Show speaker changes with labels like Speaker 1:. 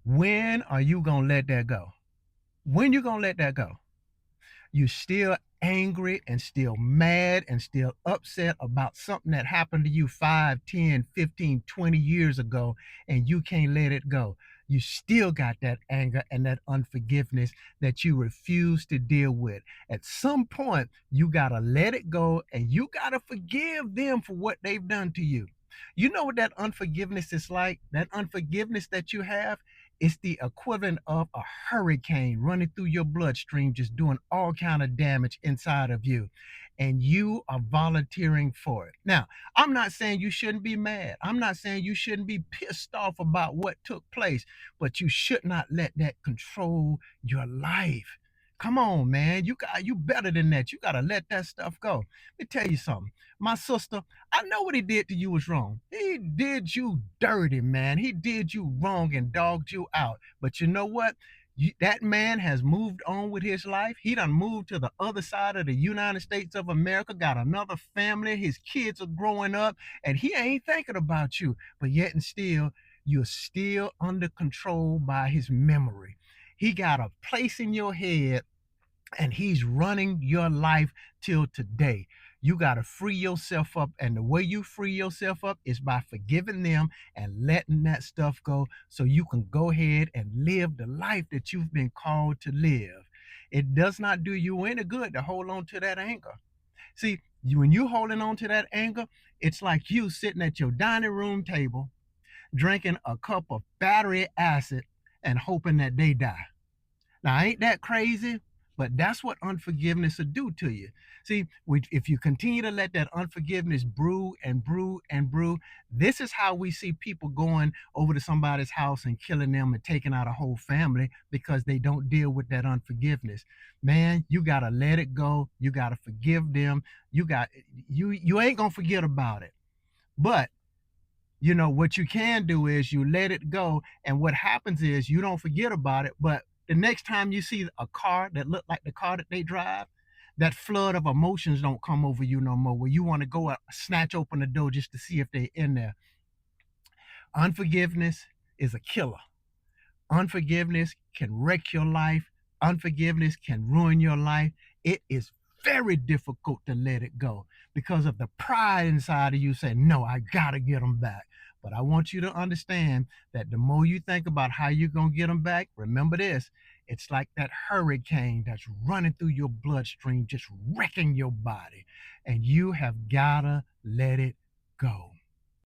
Speaker 1: When are you gonna let that go? When you gonna let that go? You still angry and still mad and still upset about something that happened to you 5, 10, 15, 20 years ago, and you can't let it go. You still got that anger and that unforgiveness that you refuse to deal with. At some point, you got to let it go and you got to forgive them for what they've done to you. You know what that unforgiveness is like? That unforgiveness that you have, it's the equivalent of a hurricane running through your bloodstream, just doing all kind of damage inside of you. And you are volunteering for it. Now, I'm not saying you shouldn't be mad. I'm not saying you shouldn't be pissed off about what took place, but you should not let that control your life. Come on, man. You better than that. You gotta let that stuff go. Let me tell you something. My sister, I know what he did to you was wrong. He did you dirty, man. He did you wrong and dogged you out. But you know what? That man has moved on with his life. He done moved to the other side of the United States of America, got another family. His kids are growing up, and he ain't thinking about you. But yet and still, you're still under control by his memory. He got a place in your head and he's running your life till today. You got to free yourself up. And the way you free yourself up is by forgiving them and letting that stuff go so you can go ahead and live the life that you've been called to live. It does not do you any good to hold on to that anger. See, when you holding on to that anger, it's like you sitting at your dining room table drinking a cup of battery acid and hoping that they die. Now, ain't that crazy? But that's what unforgiveness will do to you. See, if you continue to let that unforgiveness brew and brew and brew, this is how we see people going over to somebody's house and killing them and taking out a whole family because they don't deal with that unforgiveness. Man, you gotta let it go. You gotta forgive them. You ain't gonna forget about it. But what you can do is you let it go, and what happens is you don't forget about it, but the next time you see a car that look like the car that they drive, that flood of emotions don't come over you no more, where you want to go snatch open the door just to see if they're in there. Unforgiveness is a killer. Unforgiveness can wreck your life. Unforgiveness can ruin your life. It is very difficult to let it go because of the pride inside of you saying, no, I got to get them back. But I want you to understand that the more you think about how you're going to get them back, remember this, it's like that hurricane that's running through your bloodstream, just wrecking your body. And you have got to let it go.